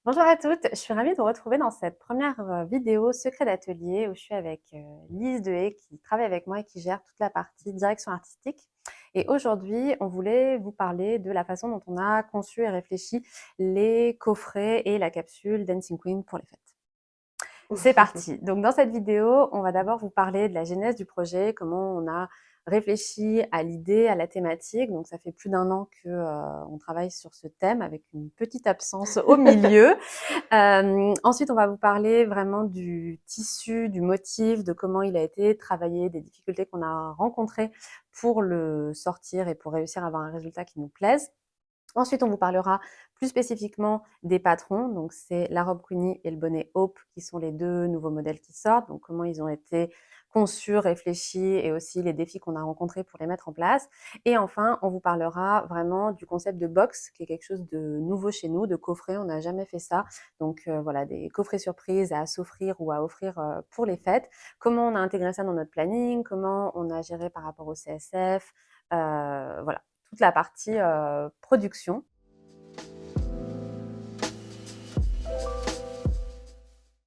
Bonjour à toutes, je suis ravie de vous retrouver dans cette première vidéo secret d'atelier où je suis avec Lise Dehé qui travaille avec moi et qui gère toute la partie direction artistique. Et aujourd'hui, on voulait vous parler de la façon dont on a conçu et réfléchi les coffrets et la capsule Dancing Queen pour les fêtes. C'est parti. Donc dans cette vidéo, on va d'abord vous parler de la genèse du projet, comment on a réfléchi à l'idée, à la thématique. Donc ça fait plus d'un an que on travaille sur ce thème avec une petite absence au milieu. Ensuite, on va vous parler vraiment du tissu, du motif, de comment il a été travaillé, des difficultés qu'on a rencontrées pour le sortir et pour réussir à avoir un résultat qui nous plaise. Ensuite, on vous parlera plus spécifiquement des patrons. Donc, c'est la robe Queenie et le bonnet Hope qui sont les deux nouveaux modèles qui sortent. Donc, comment ils ont été conçus, réfléchis et aussi les défis qu'on a rencontrés pour les mettre en place. Et enfin, on vous parlera vraiment du concept de box, qui est quelque chose de nouveau chez nous, de coffret. On n'a jamais fait ça. Donc, voilà, des coffrets surprises à s'offrir ou à offrir pour les fêtes. Comment on a intégré ça dans notre planning, comment on a géré par rapport au CSF. Voilà, toute la partie production.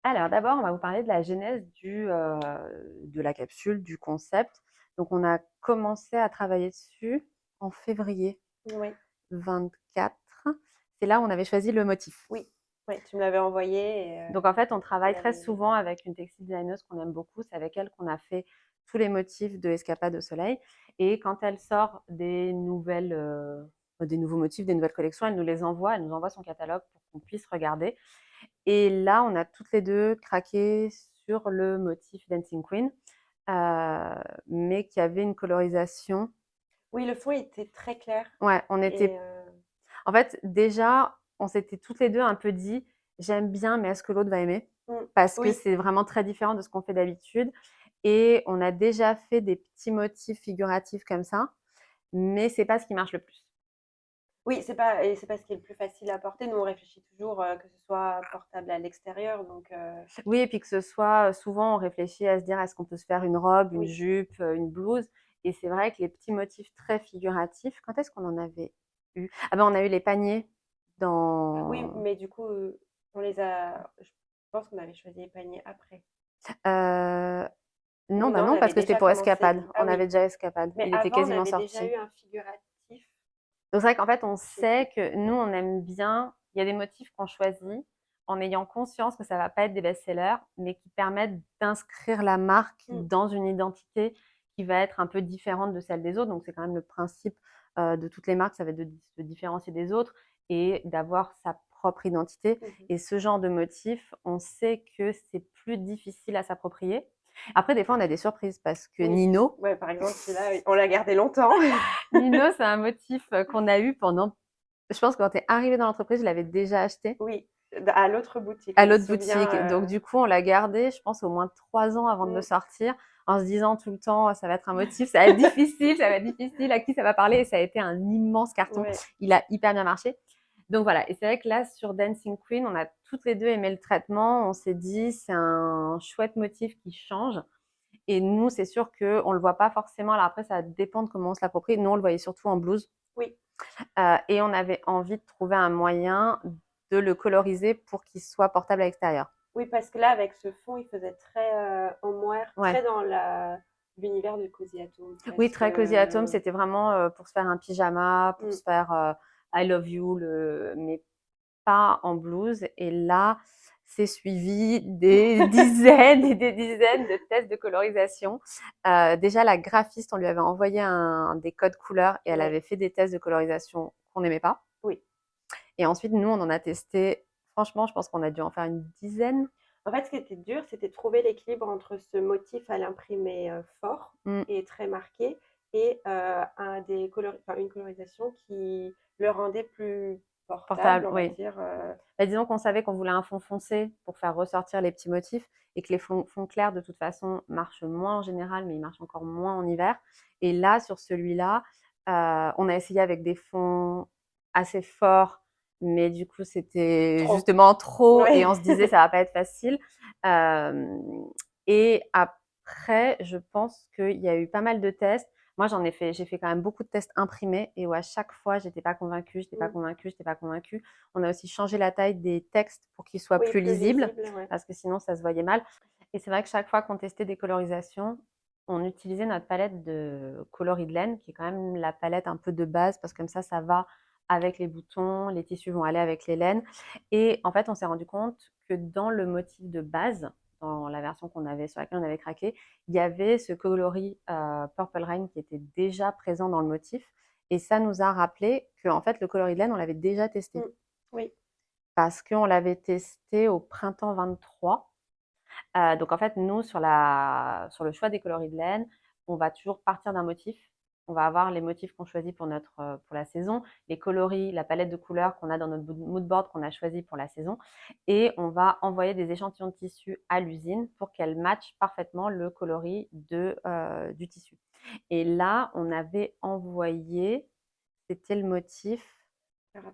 Alors d'abord, on va vous parler de la genèse de la capsule, du concept. Donc on a commencé à travailler dessus en février Oui, 24. C'est là où on avait choisi le motif. oui, oui, tu me l'avais envoyé et Donc en fait, on on travaille très l'avait souvent avec une textile designer qu'on aime beaucoup. C'est avec elle qu'on a fait tous les motifs de Escapade au soleil. Et quand elle sort des nouveaux motifs, des nouvelles collections, elle nous envoie son catalogue pour qu'on puisse regarder. Et là, on a toutes les deux craqué sur le motif Dancing Queen, mais qui avait une colorisation. oui, le fond était très clair Ouais, on et était. En fait, déjà, on s'était toutes les deux un peu dit, j'aime bien, mais est-ce que l'autre va aimer? Parce que oui, c'est vraiment très différent de ce qu'on fait d'habitude. Et on a déjà fait des petits motifs figuratifs comme ça, mais c'est pas ce qui marche le plus. oui, c'est pas ce qui est le plus facile à porter. Nous, on réfléchit toujours, que ce soit portable à l'extérieur donc Oui, et puis que ce soit, souvent on réfléchit à se dire: «Est-ce qu'on peut se faire une robe, une oui. jupe, une blouse?» Et c'est vrai que les petits motifs très figuratifs, quand est-ce qu'on en avait eu? Ah ben, on a eu les paniers Oui, dans, mais du coup, on les a je pense qu'on avait choisi les paniers après. heu, non, Ou bah, non, on non, parce avait que c'était déjà pour commencé? Escapade. Ah On oui, avait déjà Escapade. mais Il était avant, on quasiment avait déjà sorti. eu un figuratif, Donc c'est vrai qu'en fait, on je sais plus. sait que nous, on aime bien, il y a des motifs qu'on choisit en ayant conscience que ça va pas être des best-sellers, mais qui permettent d'inscrire la marque Mmh, dans une identité qui va être un peu différente de celle des autres. Donc c'est quand même le principe de toutes les marques, ça va être de se différencier des autres et d'avoir sa propre identité. mmh. Et ce genre de motif, on sait que c'est plus difficile à s'approprier. Après, des fois, on a des surprises parce que Oui. Nino, Ouais, par exemple, celui-là, oui, on l'a gardé longtemps. Nino, c'est un motif qu'on a eu pendant. Je pense que quand tu es arrivé dans l'entreprise, je l'avais déjà acheté Oui, à l'autre boutique, à je me l'autre souviens, boutique. Donc, du coup, on l'a gardé, je pense, au moins 3 ans avant de le mmh, sortir, en se disant tout le temps, ça va être un motif, ça va être difficile, ça va être difficile, à qui ça va parler? Et ça a été un immense carton. ouais, Il a hyper bien marché. Donc voilà, et c'est vrai que là, sur Dancing Queen, on a toutes les deux aimé le traitement. On s'est dit, c'est un chouette motif qui change. Et nous, c'est sûr qu'on ne le voit pas forcément. Alors après, ça dépend de comment on se l'approprie. Nous, on le voyait surtout en blouse. oui, Et on avait envie de trouver un moyen de le coloriser pour qu'il soit portable à l'extérieur. oui, parce que là, avec ce fond, il faisait très, en moire, Ouais. très dans la l'univers de Cozy Atom Oui, presque, très Cozy Atom, c'était vraiment pour se faire un pyjama, pour mmh, se faire I love you, mais pas en blouse. Et là, c'est suivi des dizaines et des dizaines de tests de colorisation. Déjà, la graphiste, on lui avait envoyé des codes couleurs et elle ouais, avait fait des tests de colorisation qu'on n'aimait pas. oui. Et ensuite, nous, on en a testé, franchement, je pense qu'on a dû en faire une dizaine. En fait, ce qui était dur, c'était de trouver l'équilibre entre ce motif à l'imprimé, fort Mm. et très marqué et un des enfin, une colorisation qui le rendait plus portable, Portable, on va oui. dire, Bah, disons qu'on savait qu'on voulait un fond foncé pour faire ressortir les petits motifs et que les fonds clairs, de toute façon, marchent moins en général, mais ils marchent encore moins en hiver. Et là, sur celui-là, on a essayé avec des fonds assez forts, mais du coup, c'était trop. justement trop et Ouais. on se disait ça va pas être facile. Euh, et après, je pense qu'il y a eu pas mal de tests Moi, j'ai fait quand même beaucoup de tests imprimés et où à chaque fois, j'étais pas convaincue, j'étais pas Mm. convaincue, j'étais pas convaincue. On a aussi changé la taille des textes pour qu'ils soient Oui, plus plus lisibles lisible, ouais. parce que sinon, ça se voyait mal. Et c'est vrai que chaque fois qu'on testait des colorisations, on utilisait notre palette de coloris de laine, qui est quand même la palette un peu de base parce que comme ça va avec les boutons, les tissus vont aller avec les laines. Et en fait, on s'est rendu compte que dans le motif de base, dans la version qu'on avait, sur laquelle on avait craqué, il y avait ce coloris Purple Rain qui était déjà présent dans le motif. Et ça nous a rappelé que en fait, le coloris de laine, on l'avait déjà testé. Mm. Oui. Parce qu'on l'avait testé au printemps 23. Donc en fait, nous, sur le choix des coloris de laine, on va toujours partir d'un motif. On va avoir les motifs qu'on choisit pour la saison, les coloris, la palette de couleurs qu'on a dans notre mood board qu'on a choisi pour la saison, et on va envoyer des échantillons de tissu à l'usine pour qu'elles matchent parfaitement le coloris du tissu. Et là, on avait envoyé, c'était le motif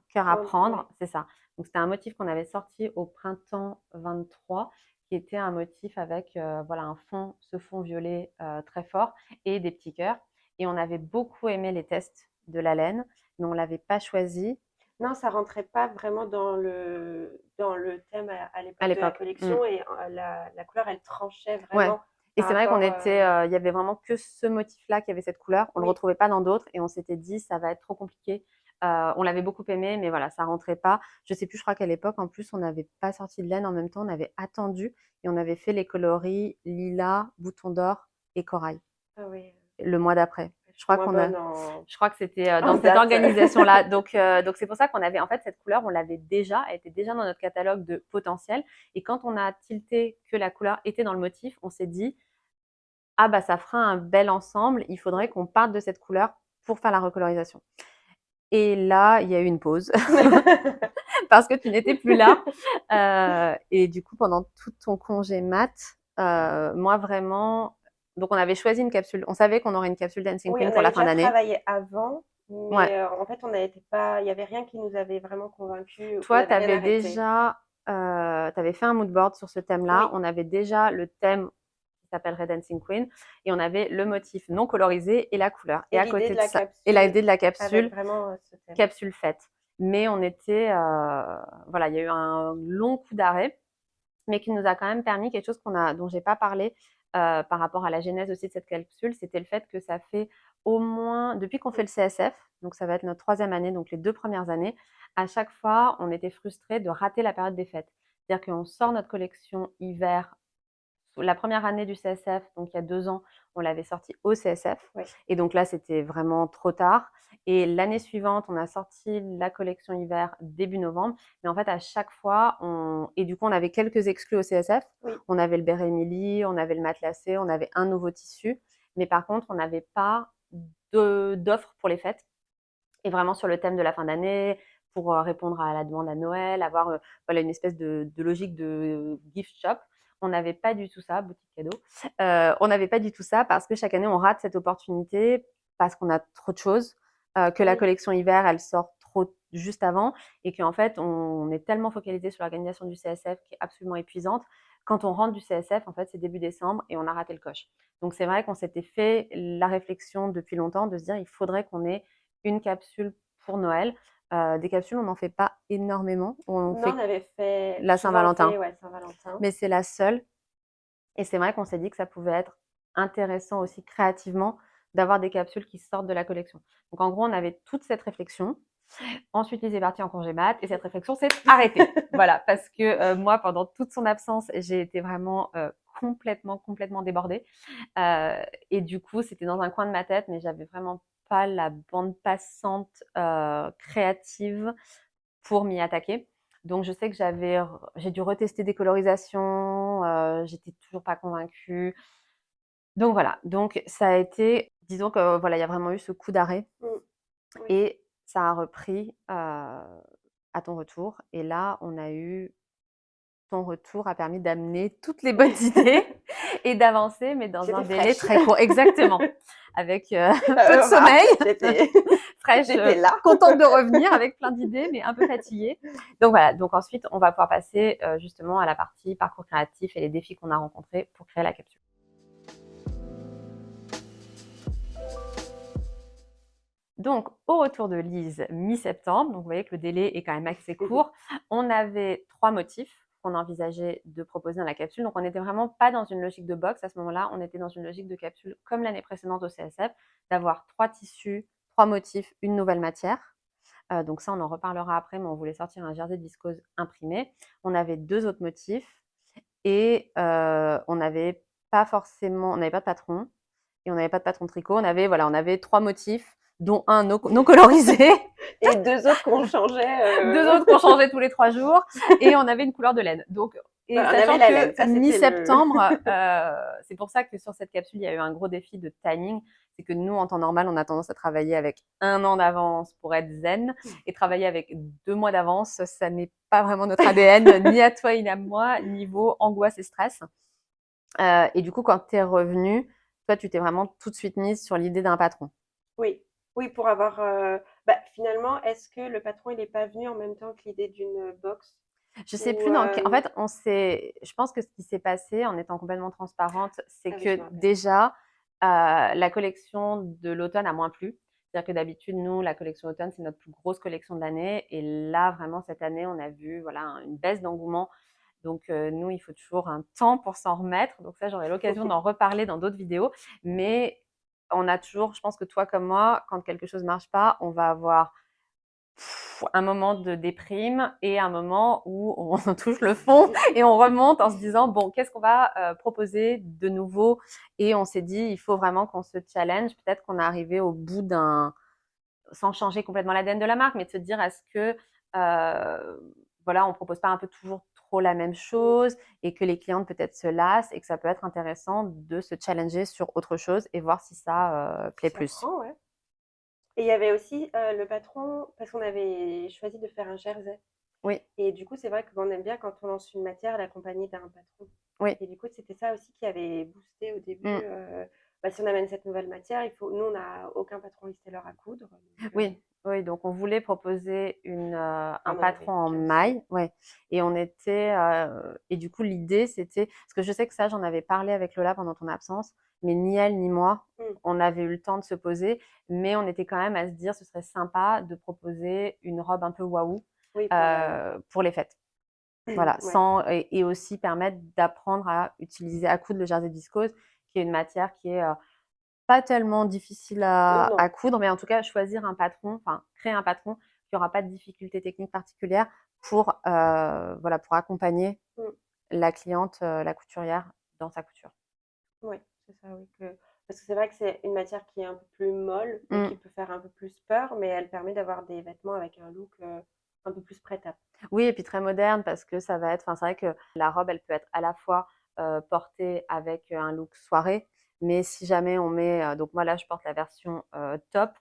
Cœur à prendre, Ouais. c'est ça. Donc c'était un motif qu'on avait sorti au printemps 23, qui était un motif avec voilà ce fond violet très fort et des petits cœurs. Et on avait beaucoup aimé les tests de la laine, mais on l'avait pas choisi Non, ça rentrait pas vraiment dans le thème à à l'époque de la l'époque. collection et la couleur, elle tranchait Ouais. vraiment Et par c'est vrai qu'on rapport. était, il y avait vraiment que ce motif-là qui avait cette couleur. On le Oui, retrouvait pas dans d'autres et on s'était dit ça va être trop compliqué. On l'avait beaucoup aimé, mais voilà, ça rentrait pas. Je sais plus, je crois qu'à l'époque, en plus, on n'avait pas sorti de laine en même temps, on avait attendu et on avait fait les coloris lilas, bouton d'or et corail ah oui, le mois d'après. je suis moins bonne Je crois que c'était en dans cette date. organisation-là. Donc c'est pour ça qu'on avait, en fait, cette couleur, on l'avait déjà, elle était déjà dans notre catalogue de potentiel. Et quand on a tilté que la couleur était dans le motif, on s'est dit, ah bah ça fera un bel ensemble, il faudrait qu'on parte de cette couleur pour faire la recolorisation. Et là, il y a eu une pause parce que tu n'étais plus là. Et du coup, pendant tout ton congé mat, moi vraiment, donc on avait choisi une capsule, on savait qu'on aurait une capsule Dancing Oui, Queen on pour avait la fin déjà d'année. travaillé avant, Ouais. mais en fait, on n'était pas, il y avait rien qui nous avait vraiment convaincus, on Toi, tu n'avait rien avais arrêté. déjà, t'avais fait un mood board sur ce thème-là. Oui, On avait déjà le thème qui s'appellerait Dancing Queen et on avait le motif non colorisé et la couleur. Et et à l'idée côté de de la ça, et la capsule idée de la avec capsule, vraiment ce thème. capsule faite. Mais on était, voilà, il y a eu un long coup d'arrêt, mais qui nous a quand même permis quelque chose dont j'ai pas parlé par rapport à la genèse aussi de cette capsule, c'était le fait que ça fait au moins, depuis qu'on fait le CSF, donc ça va être notre troisième année, donc les 2 premières années, à chaque fois, on était frustrés de rater la période des fêtes. C'est-à-dire qu'on sort notre collection hiver la première année du CSF, donc il y a 2 ans, on l'avait sorti au CSF. Oui. Et donc là, c'était vraiment trop tard. Et l'année suivante, on a sorti la collection hiver début novembre. Mais en fait, à chaque fois, et du coup, on avait quelques exclus au CSF. Oui. On avait le béret Emily, on avait le matelassé, on avait un nouveau tissu. Mais par contre, on n'avait pas d'offres pour les fêtes. Et vraiment sur le thème de la fin d'année, pour répondre à la demande à Noël, avoir voilà, une espèce de logique de gift shop. On n'avait pas du tout ça, boutique cadeau. On n'avait pas du tout ça parce que chaque année, on rate cette opportunité parce qu'on a trop de choses, que la Oui. collection hiver, elle sort trop juste avant et qu'en fait, on est tellement focalisé sur l'organisation du CSF qui est absolument épuisante. Quand on rentre du CSF, en fait, c'est début décembre et on a raté le coche. Donc, c'est vrai qu'on s'était fait la réflexion depuis longtemps de se dire, il faudrait qu'on ait une capsule pour Noël. Des capsules, on n'en fait pas énormément. On Non, on fait avait fait, la souvent on fait Saint-Valentin, ouais, Saint-Valentin. mais c'est la seule. Et c'est vrai qu'on s'est dit que ça pouvait être intéressant aussi créativement d'avoir des capsules qui sortent de la collection. Donc en gros, on avait toute cette réflexion. Ensuite, Lise est partie en congé mat et cette réflexion s'est arrêtée. Voilà, parce que moi, pendant toute son absence, j'ai été vraiment complètement débordée. Et du coup, c'était dans un coin de ma tête, mais j'avais vraiment pas la bande passante créative pour m'y attaquer. Donc, je sais que j'ai dû retester des colorisations, j'étais toujours pas convaincue. Donc voilà, donc ça a été, disons que voilà, il y a vraiment eu ce coup d'arrêt Mm. Oui. et ça a repris à ton retour. Et là, on a eu ton retour a permis d'amener toutes les bonnes idées et d'avancer, mais dans un J'étais délai fraîche. très court. Exactement. Avec peu de Voilà, sommeil, j'étais fraîche, j'étais là. contente de revenir avec plein d'idées, mais un peu fatiguée. Donc voilà. Donc ensuite, on va pouvoir passer justement à la partie parcours créatif et les défis qu'on a rencontrés pour créer la capsule. Donc, au retour de Lise, mi-septembre, donc vous voyez que le délai est quand même assez court, on avait 3 motifs qu'on envisageait de proposer dans la capsule. Donc, on n'était vraiment pas dans une logique de box à ce moment-là, on était dans une logique de capsule comme l'année précédente au CSF, d'avoir 3 tissus, 3 motifs, une nouvelle matière. Donc ça, on en reparlera après, mais on voulait sortir un jersey de viscose imprimé. On avait 2 autres motifs et on n'avait pas de patron et on n'avait pas de patron tricot. On avait 3 motifs, dont un non colorisé. Et 2 autres qu'on changeait. 2 autres qu'on changeait tous les 3 jours et on avait une couleur de laine. Donc, et Voilà, on sachant avait la laine, que ça c'était mi-septembre, c'est pour ça que sur cette capsule, il y a eu un gros défi de timing. C'est que nous, en temps normal, on a tendance à travailler avec 1 an d'avance pour être zen et travailler avec 2 mois d'avance, ça n'est pas vraiment notre ADN, ni à toi ni à moi, niveau angoisse et stress. Et du coup, quand tu es revenue, toi, tu t'es vraiment tout de suite mise sur l'idée d'un patron. Oui, oui, pour avoir. Bah, finalement, est-ce que le patron il n'est pas venu en même temps que l'idée d'une box? Je sais Ou plus dans quel... En fait, je pense que ce qui s'est passé, en étant complètement transparente, c'est ah oui, je que me rappelle. déjà, la collection de l'automne a moins plu. C'est-à-dire que d'habitude, nous, la collection automne, c'est notre plus grosse collection de l'année. Et là, vraiment, cette année, on a vu voilà, une baisse d'engouement. Donc, nous, il faut toujours un temps pour s'en remettre. Donc, ça, j'aurai l'occasion d'en reparler dans d'autres vidéos. Mais on a toujours, je pense que toi comme moi, quand quelque chose ne marche pas, on va avoir un moment de déprime et un moment où on touche le fond et on remonte en se disant bon, qu'est-ce qu'on va proposer de nouveau? Et on s'est dit il faut vraiment qu'on se challenge. Peut-être qu'on est arrivé au bout d'un, sans changer complètement l'ADN de la marque, mais de se dire est-ce que voilà, on propose pas un peu toujours trop la même chose et que les clientes peut-être se lassent et que ça peut être intéressant de se challenger sur autre chose et voir si ça plaît Ça plus. prend, ouais. Et il y avait aussi le patron, parce qu'on avait choisi de faire un jersey. Oui, Et du coup, c'est vrai qu'on aime bien quand on lance une matière, l'accompagner d'un patron. oui. Et du coup, c'était ça aussi qui avait boosté au début. Mm. Bah, si on amène cette nouvelle matière, il faut. Nous, on n'a aucun patron reseller à coudre. Donc, Oui, oui, donc on voulait proposer un on en patron avait en qu'un seul. maille, ouais. Et on était, et du coup l'idée c'était, parce que je sais que ça j'en avais parlé avec Lola pendant ton absence, mais ni elle ni moi, Mm. on avait eu le temps de se poser, mais on était quand même à se dire ce serait sympa de proposer une robe un peu waouh Oui, pour la. pour les fêtes. Voilà, Ouais. sans et aussi permettre d'apprendre à utiliser à coudre le jersey de viscose, qui est une matière qui est pas tellement difficile Non. à coudre, mais en tout cas, choisir un patron, enfin, créer un patron qui aura pas de difficultés techniques particulières pour, voilà, pour accompagner Mm. la cliente, la couturière dans sa couture. Ouais, c'est ça, oui. Parce que c'est vrai que c'est une matière qui est un peu plus molle, donc Mmh. qui peut faire un peu plus peur, mais elle permet d'avoir des vêtements avec un look un peu plus prêtable. Oui, et puis très moderne parce que ça va être, enfin, c'est vrai que la robe, elle peut être à la fois portée avec un look soirée, mais si jamais on met, donc moi là, je porte la version top.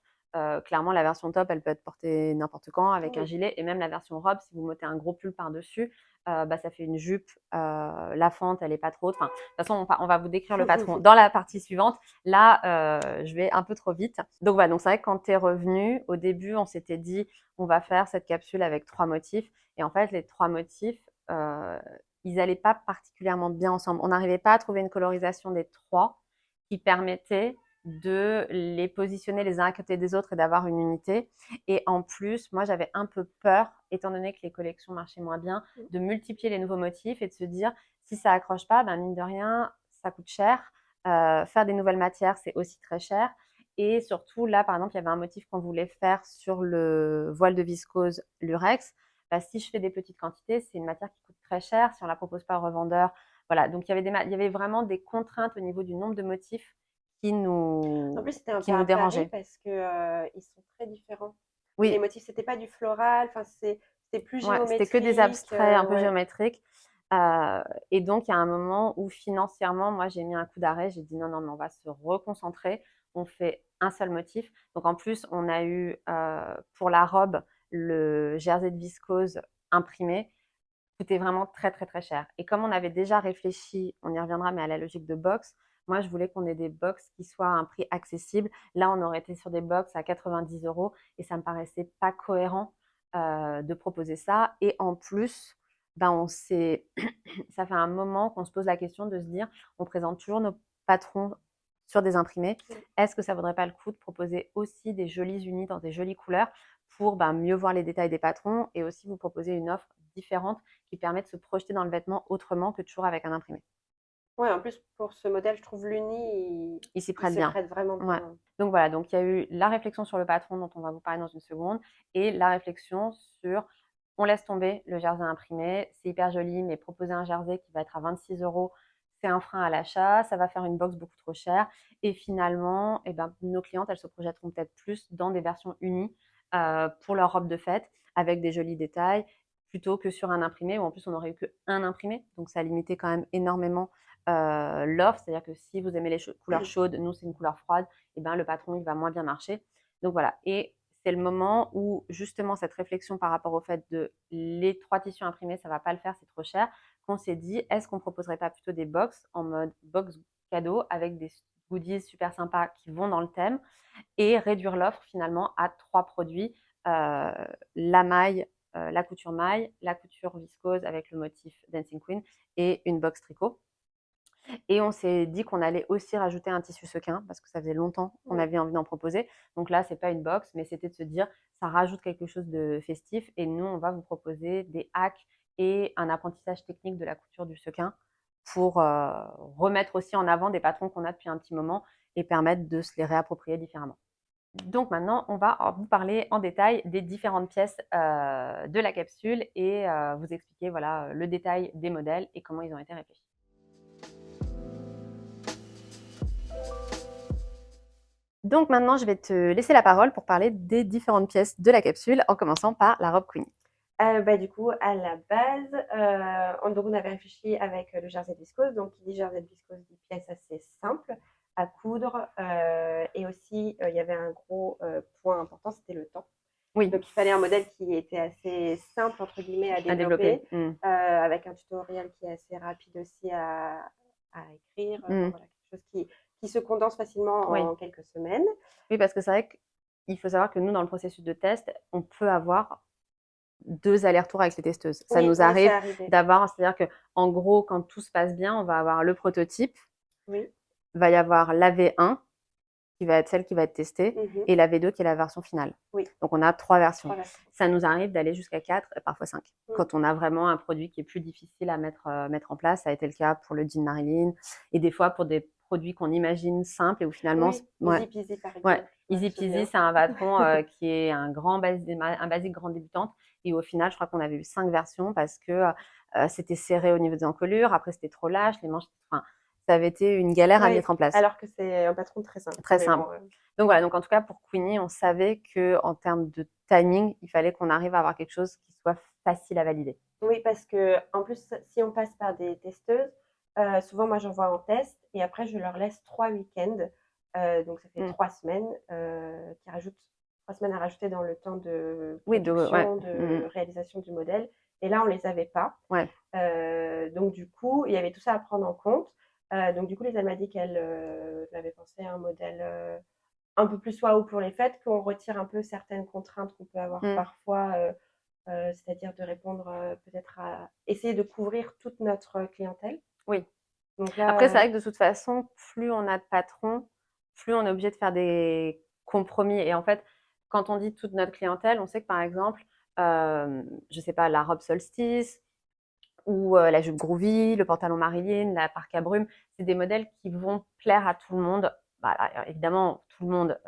Clairement, la version top, elle peut être portée n'importe quand avec un Oui. gilet, et même la version robe, si vous mettez un gros pull par-dessus, bah, ça fait une jupe. La fente, elle est pas trop haute. Enfin, de toute façon, on va vous décrire le patron dans la partie suivante. Là, je vais un peu trop vite. Donc voilà, donc c'est vrai que quand tu es revenu, au début, on s'était dit, on va faire cette capsule avec 3 motifs. Et en fait, les 3 motifs, ils n'allaient pas particulièrement bien ensemble. On n'arrivait pas à trouver une colorisation des 3 qui permettait de les positionner les uns à côté des autres et d'avoir une unité. Et en plus, moi, j'avais un peu peur, étant donné que les collections marchaient moins bien, de multiplier les nouveaux motifs et de se dire, si ça accroche pas, ben mine de rien, ça coûte cher. Faire des nouvelles matières, c'est aussi très cher. Et surtout, là, par exemple, il y avait un motif qu'on voulait faire sur le voile de viscose Lurex. Bah, si je fais des petites quantités, c'est une matière qui coûte très cher si on ne la propose pas aux revendeurs. Voilà, donc il y avait vraiment des contraintes au niveau du nombre de motifs qui En nous, plus, c'était un peu qui nous un pari dérangeaient. parce que ils sont très différents. Les Oui, motifs, c'était pas du floral, enfin, c'était plus ouais, c'était que des géométrique. abstraits un peu Ouais. géométriques. Et donc, il y a un moment où financièrement, moi, j'ai mis un coup d'arrêt. J'ai dit non, non, mais on va se reconcentrer. On fait un seul motif. Donc, en plus, on a eu pour la robe le jersey de viscose imprimé. Coûtait vraiment très, très, très cher. Et comme on avait déjà réfléchi, on y reviendra, mais à la logique de box, moi, je voulais qu'on ait des box qui soient à un prix accessible. Là, on aurait été sur des box à 90 euros et ça me paraissait pas cohérent de proposer ça. Et en plus, ben, ça fait un moment qu'on se pose la question de se dire, on présente toujours nos patrons sur des imprimés, Mmh. est-ce que ça vaudrait pas le coup de proposer aussi des jolis unis dans des jolies couleurs pour mieux voir les détails des patrons et aussi vous proposer une offre différente qui permet de se projeter dans le vêtement autrement que toujours avec un imprimé. Ouais, en plus, pour ce modèle, je trouve Ils s'y il prêtent se bien. prête vraiment Ouais. bien. Donc voilà, donc il y a eu la réflexion sur le patron dont on va vous parler dans une seconde et la réflexion sur on laisse tomber le jersey imprimé, c'est hyper joli, mais proposer un jersey qui va être à 26 euros, c'est un frein à l'achat, ça va faire une box beaucoup trop chère. Et finalement, nos clientes, elles se projetteront peut-être plus dans des versions unies pour leur robe de fête avec des jolis détails plutôt que sur un imprimé où en plus on n'aurait eu qu'un imprimé. Donc ça a limité quand même énormément l'offre, c'est-à-dire que si vous aimez les couleurs chaudes, nous c'est une couleur froide, et le patron il va moins bien marcher. Donc voilà, et c'est le moment où justement cette réflexion par rapport au fait de les 3 tissus imprimés, ça va pas le faire, c'est trop cher, qu'on s'est dit est-ce qu'on proposerait pas plutôt des box en mode box cadeau avec des goodies super sympas qui vont dans le thème et réduire l'offre finalement à 3 produits, la maille, la couture maille, la couture viscose avec le motif Dancing Queen et une box tricot. Et on s'est dit qu'on allait aussi rajouter un tissu sequin parce que ça faisait longtemps qu'on Mmh. avait envie d'en proposer. Donc là, c'est pas une box, mais c'était de se dire ça rajoute quelque chose de festif et nous, on va vous proposer des hacks et un apprentissage technique de la couture du sequin pour remettre aussi en avant des patrons qu'on a depuis un petit moment et permettre de se les réapproprier différemment. Donc maintenant, on va vous parler en détail des différentes pièces de la capsule et vous expliquer voilà, le détail des modèles et comment ils ont été réfléchis. Donc maintenant, je vais te laisser la parole pour parler des différentes pièces de la capsule, en commençant par la robe Queenie. Du coup, à la base, on avait réfléchi avec le jersey de viscose. Donc, qui dit jersey de viscose dit pièce assez simple à coudre. Et aussi, il y avait un gros point important, c'était le temps. Oui, Donc, il fallait un modèle qui était assez simple, entre guillemets, à à développer. développer, avec un tutoriel qui est assez rapide aussi à écrire. Enfin, voilà, quelque chose qui se condense facilement Oui. en quelques semaines. Oui, parce que c'est vrai qu'il faut savoir que nous, dans le processus de test, on peut avoir 2 allers-retours avec les testeuses. Ça Oui, nous oui, arrive c'est arrivé. d'avoir, c'est-à-dire que en gros, quand tout se passe bien, on va avoir le prototype, Oui. va y avoir la V1 qui va être celle qui va être testée Mhm. et la V2 qui est la version finale. Oui. Donc on a 3 versions. 3 versions. Ça nous arrive d'aller jusqu'à 4, parfois 5. Quand on a vraiment un produit qui est plus difficile à mettre en place, ça a été le cas pour le jean Marilyn et des fois pour des produits qu'on imagine simples et où finalement Oui, Easy Peasy par exemple. ouais, Easy Peasy, c'est un patron qui est un basique grande débutante et au final, je crois qu'on avait eu 5 versions parce que c'était serré au niveau des encolures, après c'était trop lâche, les manches, enfin, ça avait été une galère à Oui, mettre en place. alors que c'est un patron très simple. Très simple. Bon, Donc voilà, donc en tout cas pour Queenie, on savait que en termes de timing, il fallait qu'on arrive à avoir quelque chose qui soit facile à valider. oui, parce que en plus, si on passe par des testeuses, souvent moi j'envoie en test et après je leur laisse 3 week-ends. Donc ça fait 3 semaines qui rajoutent 3 semaines à rajouter dans le temps de Oui, production, de réalisation du modèle. Et là, on les avait pas. Ouais. Donc du coup, il y avait tout ça à prendre en compte. Donc du coup, Lisa m'a dit qu'elle avait pensé à un modèle un peu plus waouh pour les fêtes, qu'on retire un peu certaines contraintes qu'on peut avoir parfois, c'est-à-dire de répondre peut-être à essayer de couvrir toute notre clientèle. Oui. Donc là, après, c'est vrai que de toute façon, plus on a de patrons, plus on est obligé de faire des compromis. Et en fait, quand on dit toute notre clientèle, on sait que par exemple, je sais pas, la robe solstice ou la jupe groovy, le pantalon Marilyn, la parka brume, c'est des modèles qui vont plaire à tout le monde. Alors, évidemment, tout le monde,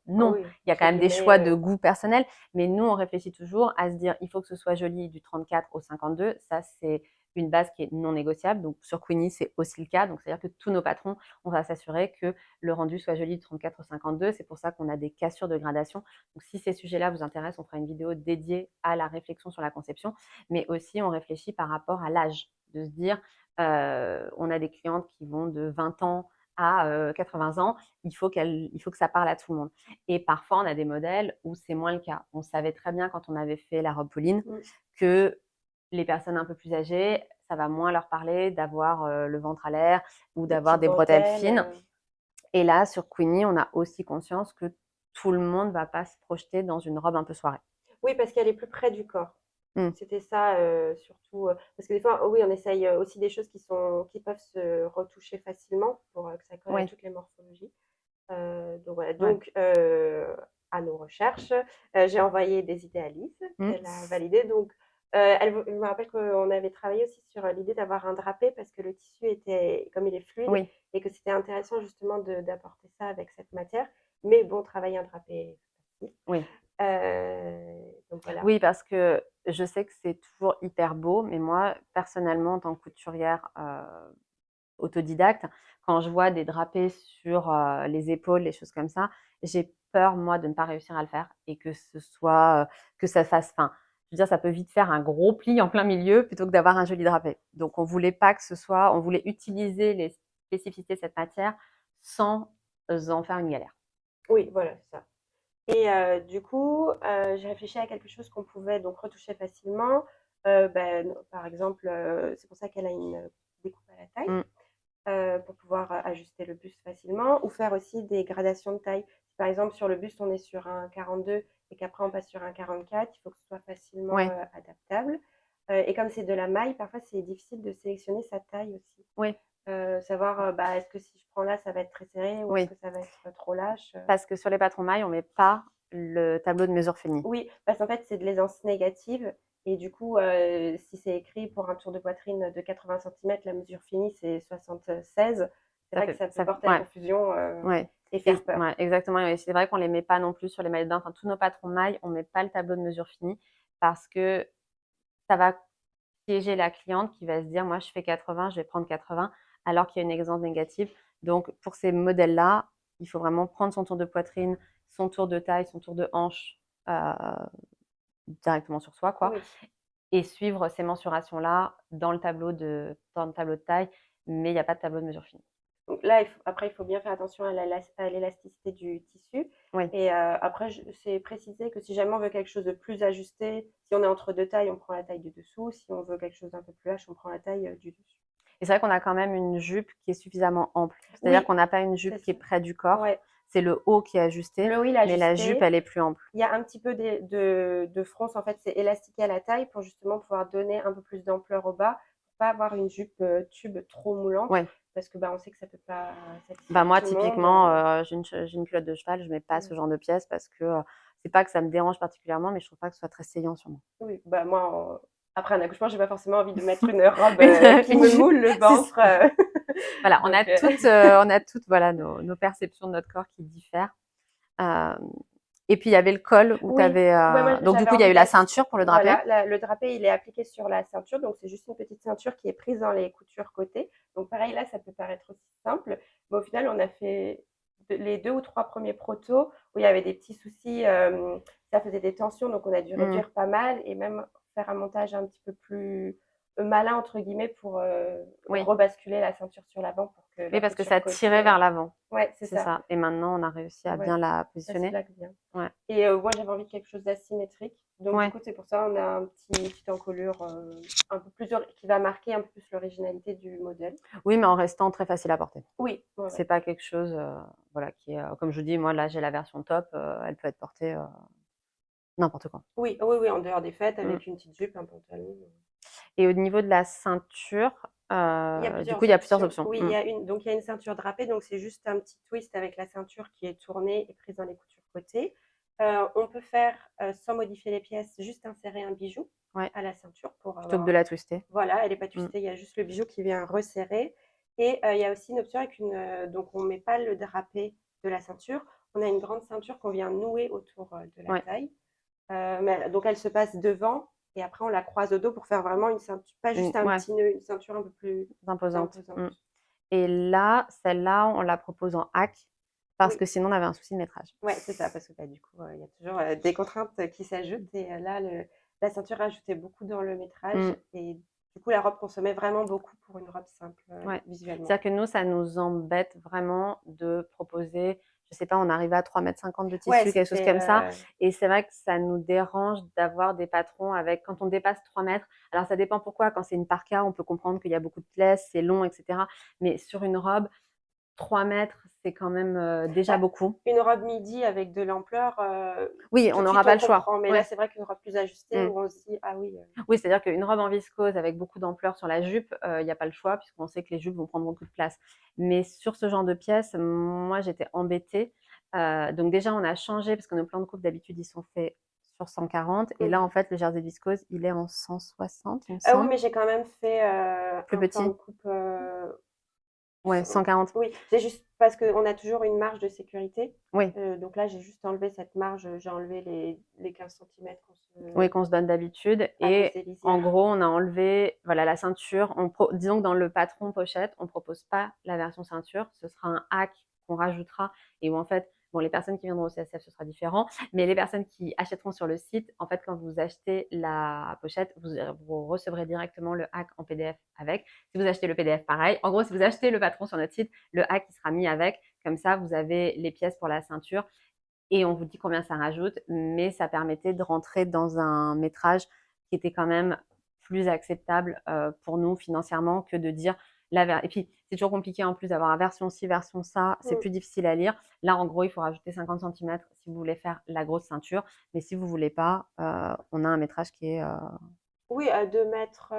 non. oui, Il y a quand même des choix de goût personnel, mais nous, on réfléchit toujours à se dire, il faut que ce soit joli du 34 au 52. Ça, c'est une base qui est non négociable. Donc, sur Queenie, c'est aussi le cas. Donc, c'est-à-dire que tous nos patrons, on va s'assurer que le rendu soit joli du 34 au 52. C'est pour ça qu'on a des cassures de gradation. Donc, si ces sujets-là vous intéressent, on fera une vidéo dédiée à la réflexion sur la conception. Mais aussi, on réfléchit par rapport à l'âge, de se dire, on a des clientes qui vont de 20 ans à 80 ans, il faut que ça parle à tout le monde. Et parfois, on a des modèles où c'est moins le cas. On savait très bien quand on avait fait la robe Pauline que les personnes un peu plus âgées, ça va moins leur parler d'avoir le ventre à l'air ou d'avoir des bretelles fines. Et là, sur Queenie, on a aussi conscience que tout le monde ne va pas se projeter dans une robe un peu soirée. Oui, parce qu'elle est plus près du corps. Mmh. C'était ça, surtout, parce que des fois, oui, on essaye, aussi des choses qui peuvent se retoucher facilement pour, que ça colle à Oui, toutes les morphologies. Donc voilà, ouais. donc à nos recherches, j'ai envoyé des idées à Lise Mmh. qu'elle a validées. Donc, je me rappelle qu'on avait travaillé aussi sur l'idée d'avoir un drapé parce que le tissu était, comme il est fluide, Oui, et que c'était intéressant justement d'apporter ça avec cette matière. Mais bon, travailler un drapé, c'est facile. oui. Donc voilà. Oui, parce que je sais que c'est toujours hyper beau, mais moi, personnellement, en tant que couturière, autodidacte, quand je vois des drapés sur, les épaules, les choses comme ça, j'ai peur, moi, de ne pas réussir à le faire et que ce soit, que ça fasse enfin, je veux dire, ça peut vite faire un gros pli en plein milieu plutôt que d'avoir un joli drapé. Donc on voulait pas que ce soit on voulait utiliser les spécificités de cette matière sans en faire une galère. Oui, voilà, c'est ça. Et du coup, j'ai réfléchi à quelque chose qu'on pouvait donc retoucher facilement. Par exemple, c'est pour ça qu'elle a une découpe à la taille, Mmh, pour pouvoir ajuster le buste facilement, ou faire aussi des gradations de taille. Si par exemple sur le buste on est sur un 42 et qu'après on passe sur un 44, il faut que ce soit facilement ouais, adaptable. Et comme c'est de la maille, parfois c'est difficile de sélectionner sa taille aussi. oui, Savoir, est-ce que si je prends là, ça va être très serré ou est-ce oui. que ça va être trop lâche. Parce que sur les patrons mailles, on met pas le tableau de mesure fini. Oui, parce qu'en fait, c'est de l'aisance négative. Et du coup, si c'est écrit pour un tour de poitrine de 80 centimètres, la mesure finie, c'est 76. C'est Ça vrai que fait ça peut ça porter à ouais. confusion Ouais, et faire peur. ouais, exactement. Et c'est vrai qu'on les met pas non plus sur les mailles de bain. Enfin, tous nos patrons mailles, on met pas le tableau de mesure fini parce que ça va piéger la cliente qui va se dire, moi, je fais 80, je vais prendre 80, alors qu'il y a une aisance négative. Donc, pour ces modèles-là, il faut vraiment prendre son tour de poitrine, son tour de taille, son tour de hanche euh, directement sur soi, quoi, Oui. et suivre ces mensurations-là dans le tableau de taille, mais il n'y a pas de tableau de mesure fini. Donc là, après, il faut bien faire attention à l'élasticité du tissu. Oui, Et après, c'est précisé que si jamais on veut quelque chose de plus ajusté, si on est entre deux tailles, on prend la taille du dessous. Si on veut quelque chose d'un peu plus lâche, on prend la taille du dessus. et c'est vrai qu'on a quand même une jupe qui est suffisamment ample. C'est-à-dire Oui, qu'on n'a pas une c'est jupe qui est ça. près du corps. Ouais. C'est le haut qui est ajusté, Le haut, il est mais la jupe, ajusté. elle est plus ample. Il y a un petit peu de fronce, en fait, c'est élastiqué à la taille pour justement pouvoir donner un peu plus d'ampleur au bas, pour pas avoir une jupe tube trop moulante, Ouais. parce que on sait que ça peut pas Bah satisfaire moi, tout le monde. typiquement, j'ai une culotte de cheval, je mets pas ce Mm. genre de pièces parce que c'est pas que ça me dérange particulièrement, mais je trouve pas que ce soit très saillant sur moi. Oui, moi, après un accouchement, j'ai pas forcément envie de mettre une robe qui Une me jupe, moule le c'est ventre. ça. Voilà, Donc, on a toutes voilà, nos perceptions de notre corps qui diffèrent. Euh, et puis il y avait le col où tu oui, avais. ouais, moi Donc du j'avais coup, il y a envie eu la ceinture pour le drapé. voilà, le drapé il est appliqué sur la ceinture, donc c'est juste une petite ceinture qui est prise dans les coutures côté. Donc pareil là, ça peut paraître aussi simple, mais au final on a fait les 2 ou 3 premiers protos où il y avait des petits soucis, ça faisait des tensions, donc on a dû Mm. réduire pas mal et même faire un montage un petit peu plus malin entre guillemets pour Oui. rebasculer la ceinture sur l'avant pour que Oui, la parce que couture ça côté, tirait vers l'avant. ouais c'est C'est ça, ça. Et maintenant, on a réussi à ouais, bien la ça se positionner. plaque bien. Ouais. Et moi, j'avais envie de quelque chose d'asymétrique. Donc, du Ouais. coup, c'est pour ça on a une petite encolure un peu plus qui va marquer un peu plus l'originalité du modèle. Oui, mais en restant très facile à porter. Oui, ouais, C'est ouais. pas quelque chose, voilà, qui est, comme je vous dis, moi là, j'ai la version top, elle peut être portée n'importe quand. Oui, oui, oui, en dehors des fêtes, Mm. avec une petite jupe, un pantalon. Et au niveau de la ceinture, Il y a du coup, plusieurs il y a plusieurs options. options. Oui, Mm. donc il y a une ceinture drapée, donc c'est juste un petit twist avec la ceinture qui est tournée et prise dans les coutures côté. On peut faire, sans modifier les pièces, juste insérer un bijou Ouais, à la ceinture pour plutôt que avoir de la twister. voilà, elle n'est pas Mm. twistée, il y a juste le bijou qui vient resserrer. Et il y a aussi une option avec donc on ne met pas le drapé de la ceinture, on a une grande ceinture qu'on vient nouer autour de la Ouais. taille. Donc elle se passe devant et après on la croise au dos pour faire vraiment une ceinture, pas juste un Ouais, petit nœud, une ceinture un peu plus imposante. imposante. Mm. Et là, celle-là, on la propose en hack parce Oui, que sinon, on avait un souci de métrage. ouais, c'est ça, parce que du coup, il y a toujours des contraintes qui s'ajoutent. Et là, la ceinture ajoutait beaucoup dans le métrage. Mm. Et du coup, la robe consommait vraiment beaucoup pour une robe simple Ouais. visuellement. C'est-à-dire que nous, ça nous embête vraiment de proposer, je sais pas, on arrivait à 3,50 m de Ouais, tissu, quelque chose comme ça. Et c'est vrai que ça nous dérange d'avoir des patrons avec, quand on dépasse 3 mètres, alors ça dépend pourquoi, quand c'est une parka, on peut comprendre qu'il y a beaucoup de plaies, c'est long, etc. Mais sur une robe, 3 mètres, c'est quand même déjà Bah, beaucoup. une robe midi avec de l'ampleur, Oui, tout on de n'aura suite pas on le choix. comprend. Mais Oui. là, c'est vrai qu'une robe plus ajustée Mmh. où on se dit: «Ah oui, Oui, c'est-à-dire qu'une robe en viscose avec beaucoup d'ampleur sur la jupe, il y a pas le choix puisqu'on sait que les jupes vont prendre beaucoup de place. Mais sur ce genre de pièces, moi, j'étais embêtée. Donc déjà, on a changé parce que nos plans de coupe, d'habitude, ils sont faits sur 140 et là, mmh». en fait, le jersey viscose, il est en 160, il me Ah oui, semble. mais j'ai quand même fait, Plus un plan de petit? coupe, Ouais, 140. oui, c'est juste parce qu'on a toujours une marge de sécurité. Oui, Donc là, j'ai juste enlevé cette marge, j'ai enlevé les 15 centimètres qu'on oui, se qu'on se donne d'habitude à cause et des en lisières. gros, on a enlevé, voilà, la ceinture. Disons que dans le patron pochette, on propose pas la version ceinture. Ce sera un hack qu'on rajoutera et où en fait, bon, les personnes qui viendront au CSF, ce sera différent, mais les personnes qui achèteront sur le site, en fait, quand vous achetez la pochette, vous recevrez directement le hack en PDF avec. Si vous achetez le PDF, pareil. En gros, si vous achetez le patron sur notre site, le hack, il sera mis avec. Comme ça, vous avez les pièces pour la ceinture et on vous dit combien ça rajoute, mais ça permettait de rentrer dans un métrage qui était quand même plus acceptable pour nous financièrement que de dire et puis c'est toujours compliqué en plus d'avoir la version ci, version ça, c'est Mmh. plus difficile à lire. Là, en gros, il faut rajouter 50 centimètres si vous voulez faire la grosse ceinture, mais si vous voulez pas, on a un métrage qui est, Oui, à 2 mètres,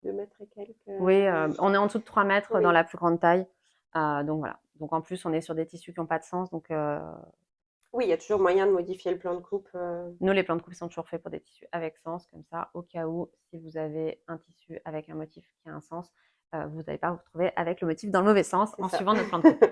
2 mètres et quelques, oui, on est en dessous de 3 mètres dans oui. la plus grande taille, donc voilà. Donc en plus, on est sur des tissus qui n'ont pas de sens, donc Oui, il y a toujours moyen de modifier le plan de coupe, nous, les plans de coupe sont toujours faits pour des tissus avec sens, comme ça, au cas où, si vous avez un tissu avec un motif qui a un sens, vous n'allez pas vous retrouver avec le motif dans le mauvais sens c'est en ça. suivant notre plan de coupe.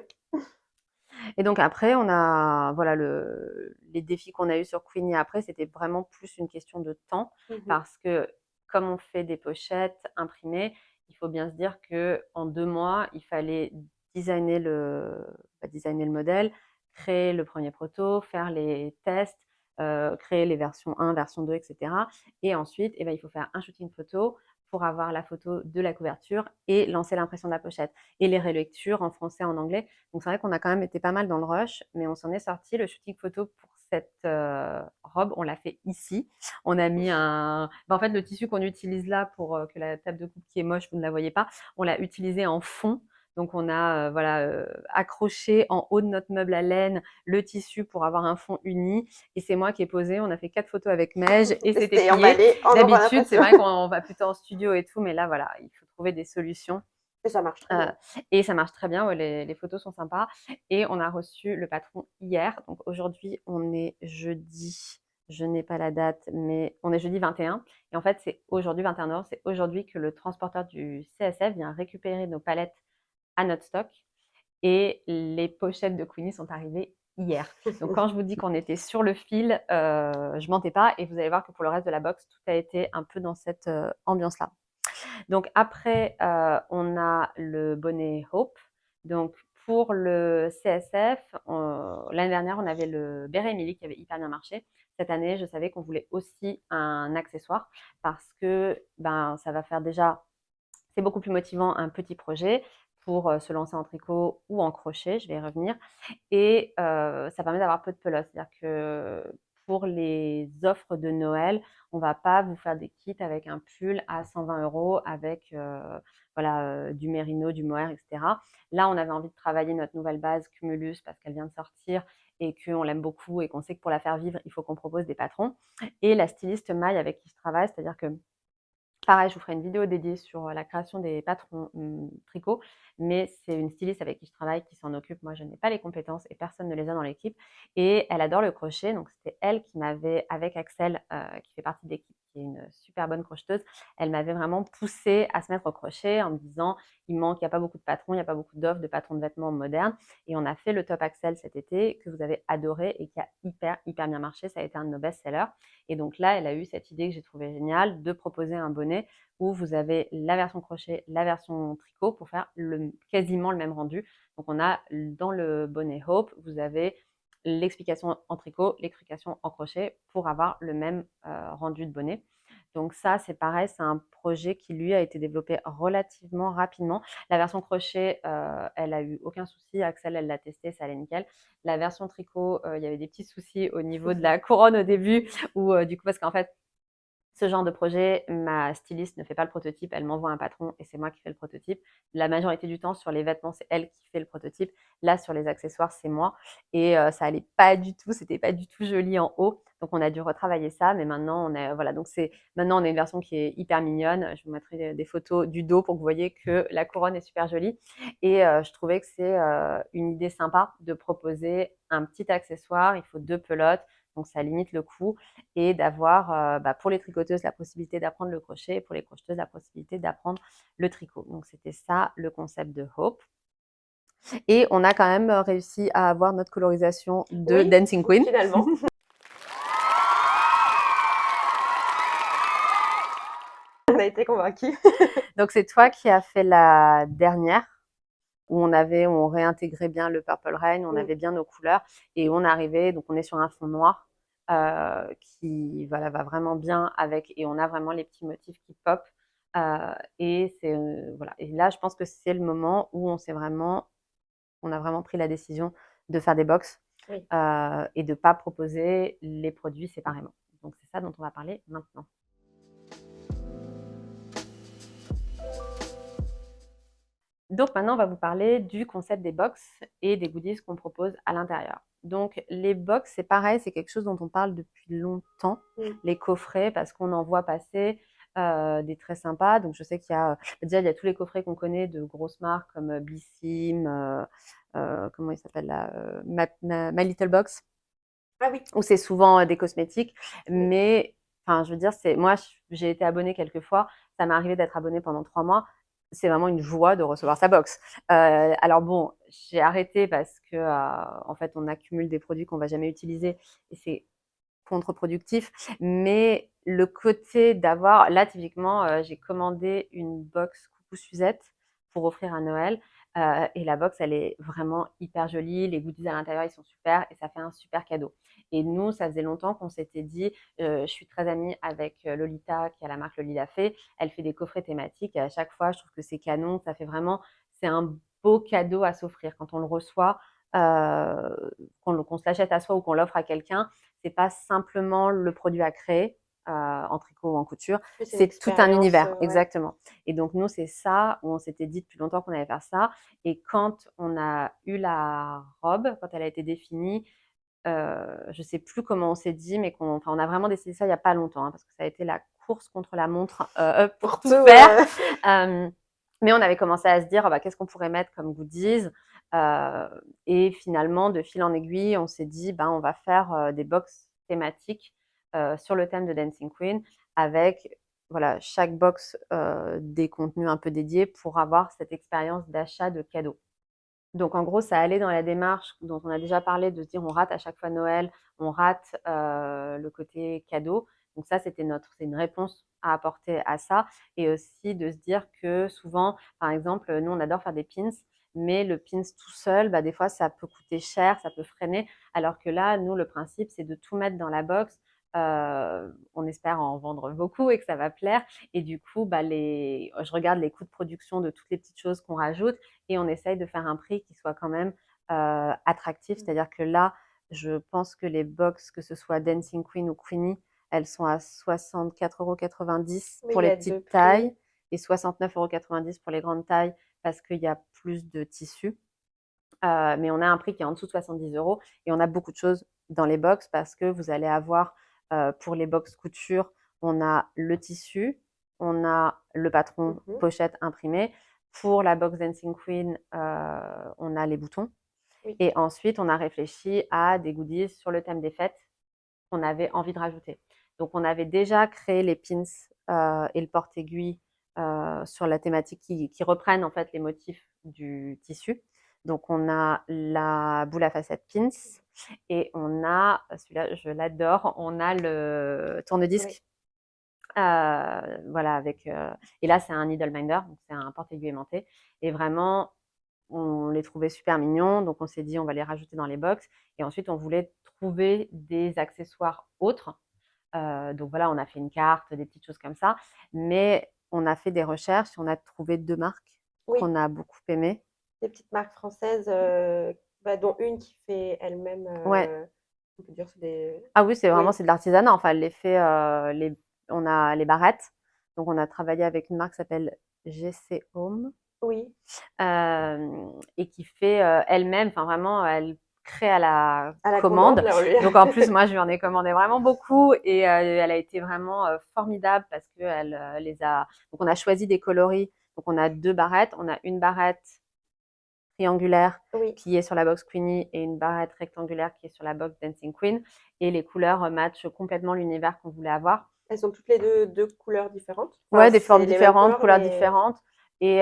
Et donc après, on a, voilà, les défis qu'on a eu sur Queenie après, c'était vraiment plus une question de temps, Mmh. parce que comme on fait des pochettes imprimées, il faut bien se dire que en 2 mois, il fallait designer designer le modèle, créer le premier proto, faire les tests, créer les versions 1, version 2, etc. Et ensuite, il faut faire un shooting photo pour avoir la photo de la couverture et lancer l'impression de la pochette. Et les relectures en français, en anglais. Donc c'est vrai qu'on a quand même été pas mal dans le rush, mais on s'en est sorti. Le shooting photo pour cette robe, on l'a fait ici. On a mis en fait, le tissu qu'on utilise là pour que la table de coupe qui est moche, vous ne la voyez pas, on l'a utilisé en fond. Donc on a accroché en haut de notre meuble à laine le tissu pour avoir un fond uni. Et c'est moi qui ai posé. On a fait 4 photos avec Neige et Et c'était c'était plié. emballé en D'habitude, c'est orientation. vrai qu'on va plutôt en studio et tout, mais là voilà, il faut trouver des solutions. Et ça marche très Euh, bien. et ça marche très bien, ouais, les photos sont sympas. Et on a reçu le patron hier. Donc aujourd'hui, on est jeudi. Je n'ai pas la date, mais on est jeudi 21. Et en fait, c'est aujourd'hui 21 novembre. C'est aujourd'hui que le transporteur du CSF vient récupérer nos palettes à notre stock. Et les pochettes de Queenie sont arrivées hier. Donc quand je vous dis qu'on était sur le fil, je mentais pas. Et vous allez voir que pour le reste de la box, tout a été un peu dans cette ambiance-là. Donc après, on a le bonnet Hope. Donc pour le CSF, l'année dernière, on avait le béret Emily qui avait hyper bien marché. Cette année, je savais qu'on voulait aussi un accessoire parce que ça va faire déjà, c'est beaucoup plus motivant un petit projet pour se lancer en tricot ou en crochet, je vais y revenir. Et ça permet d'avoir peu de pelote. C'est-à-dire que pour les offres de Noël, on va pas vous faire des kits avec un pull à 120 € avec du mérino, du mohair, etc. Là, on avait envie de travailler notre nouvelle base Cumulus parce qu'elle vient de sortir et qu'on l'aime beaucoup et qu'on sait que pour la faire vivre, il faut qu'on propose des patrons. Et la styliste Maï avec qui je travaille, c'est-à-dire que pareil, je vous ferai une vidéo dédiée sur la création des patrons tricot, mais c'est une styliste avec qui je travaille qui s'en occupe. Moi, je n'ai pas les compétences et personne ne les a dans l'équipe. Et elle adore le crochet, donc c'était elle qui m'avait, avec Axel, qui fait partie de l'équipe, qui est une super bonne crocheteuse, elle m'avait vraiment poussée à se mettre au crochet en me disant, il manque, il n'y a pas beaucoup de patrons, il n'y a pas beaucoup d'offres de patrons de vêtements modernes. Et on a fait le top Axel cet été, que vous avez adoré et qui a hyper bien marché. Ça a été un de nos best-sellers. Et donc là, elle a eu cette idée que j'ai trouvée géniale de proposer un bonnet où vous avez la version crochet, la version tricot pour faire quasiment le même rendu. Donc on a dans le bonnet Hope, vous avez l'explication en tricot, l'explication en crochet pour avoir le même rendu de bonnet. Donc ça, c'est pareil, c'est un projet qui lui a été développé relativement rapidement. La version crochet, elle a eu aucun souci. Axel, elle l'a testé, ça allait nickel. La version tricot, il y avait des petits soucis au niveau de la couronne au début, où du coup, parce qu'en fait, Ce genre de projet, ma styliste ne fait pas le prototype, elle m'envoie un patron et c'est moi qui fais le prototype. La majorité du temps, sur les vêtements, c'est elle qui fait le prototype. Là, sur les accessoires, c'est moi. Et ça allait pas du tout, c'était pas du tout joli en haut. Donc, on a dû retravailler ça. Mais maintenant, voilà. Donc, maintenant, on a une version qui est hyper mignonne. Je vous mettrai des photos du dos pour que vous voyez que la couronne est super jolie. Et je trouvais que c'est une idée sympa de proposer un petit accessoire. Il faut 2 pelotes. Donc, ça limite le coût et d'avoir pour les tricoteuses la possibilité d'apprendre le crochet et pour les crocheteuses la possibilité d'apprendre le tricot. Donc, c'était ça le concept de Hope. Et on a quand même réussi à avoir notre colorisation de Dancing Queen. Finalement. On a été convaincus. Donc, c'est toi qui as fait la dernière où on réintégrait bien le Purple Rain, on avait bien nos couleurs et on arrivait, donc on est sur un fond noir qui voilà, va vraiment bien avec, et on a vraiment les petits motifs qui pop. Et voilà. Et là, je pense que c'est le moment où on a vraiment pris la décision de faire des box et de ne pas proposer les produits séparément. Donc c'est ça dont on va parler maintenant. Donc maintenant, on va vous parler du concept des box et des goodies qu'on propose à l'intérieur. Donc les box, c'est pareil, c'est quelque chose dont on parle depuis longtemps. Les coffrets, parce qu'on en voit passer des très sympas. Donc je sais qu'il y a déjà il y a tous les coffrets qu'on connaît de grosses marques comme Blissim, comment il s'appelle là, My Little Box. Ah oui. Où c'est souvent des cosmétiques, mais enfin je veux dire, moi j'ai été abonnée quelques fois, ça m'est arrivé d'être abonnée pendant 3 mois. C'est vraiment une joie de recevoir sa box. Alors bon, j'ai arrêté parce que en fait on accumule des produits qu'on va jamais utiliser et c'est contre-productif. Mais le côté d'avoir, là typiquement, j'ai commandé une box Coucou Suzette pour offrir à Noël. Et la box, elle est vraiment hyper jolie. Les goodies à l'intérieur, ils sont super et ça fait un super cadeau. Et nous, ça faisait longtemps qu'on s'était dit, je suis très amie avec Lolita, qui a la marque Lolita Fée. Elle fait des coffrets thématiques et à chaque fois, je trouve que c'est canon. Ça fait vraiment, c'est un beau cadeau à s'offrir quand on le reçoit, qu'on se l'achète à soi ou qu'on l'offre à quelqu'un. C'est pas simplement le produit à créer en tricot ou en couture, c'est tout un univers, exactement. Et donc nous, c'est ça où on s'était dit depuis longtemps qu'on allait faire ça. Et quand on a eu la robe, quand elle a été définie, je sais plus comment on s'est dit, mais on a vraiment décidé ça il y a pas longtemps, parce que ça a été la course contre la montre pour tout faire. Mais on avait commencé à se dire, qu'est-ce qu'on pourrait mettre comme goodies, et finalement, de fil en aiguille, on s'est dit, on va faire des box thématiques sur le thème de Dancing Queen, avec voilà, chaque box des contenus un peu dédiés pour avoir cette expérience d'achat de cadeaux. Donc en gros, ça allait dans la démarche dont on a déjà parlé, de se dire on rate à chaque fois Noël, on rate le côté cadeau. Donc ça, c'est une réponse à apporter à ça. Et aussi de se dire que souvent, par exemple, nous, on adore faire des pins, mais le pins tout seul, des fois, ça peut coûter cher, ça peut freiner. Alors que là, nous, le principe, c'est de tout mettre dans la box. On espère en vendre beaucoup et que ça va plaire. Et du coup, je regarde les coûts de production de toutes les petites choses qu'on rajoute et on essaye de faire un prix qui soit quand même attractif. C'est-à-dire que là, je pense que les box, que ce soit Dancing Queen ou Queenie, elles sont à 64,90 € pour les petites tailles et 69,90 € pour les grandes tailles parce qu'il y a plus de tissu. Mais on a un prix qui est en dessous de 70 € et on a beaucoup de choses dans les box parce que vous allez avoir, pour les box couture, on a le tissu, on a le patron pochette imprimée. Pour la box Dancing Queen, on a les boutons. Et ensuite, on a réfléchi à des goodies sur le thème des fêtes qu'on avait envie de rajouter. Donc, on avait déjà créé les pins et le porte-aiguille sur la thématique qui reprennent en fait les motifs du tissu. Donc, on a la boule à facettes pins et on a, celui-là, je l'adore, on a le tourne-disque. Voilà, et là, c'est un needle minder, donc c'est un porte-aiguille aimanté. Et vraiment, on les trouvait super mignons, donc on s'est dit on va les rajouter dans les box. Et ensuite, on voulait trouver des accessoires autres. Donc voilà, on a fait une carte, des petites choses comme ça. Mais on a fait des recherches et on a trouvé 2 marques qu'on a beaucoup aimées. Des petites marques françaises, dont une qui fait elle-même. On peut dire c'est des. Ah oui, c'est vraiment c'est de l'artisanat. Enfin, elle les fait, On a les barrettes. Donc, on a travaillé avec une marque qui s'appelle GC Home. Oui. Et qui fait elle-même, enfin vraiment, elle crée à la À la commande. là, on lui Donc en plus, moi, je lui en ai commandé vraiment beaucoup et elle a été vraiment formidable parce que elle les a. Donc on a choisi des coloris. Donc on a 2 barrettes. On a une barrette triangulaire Oui. qui est sur la box Queenie et une barrette rectangulaire qui est sur la box Dancing Queen. Et les couleurs matchent complètement l'univers qu'on voulait avoir. Elles sont toutes les deux couleurs différentes. Ouais, Enfin, des formes c'est les mêmes différentes, couleurs mais différentes. Et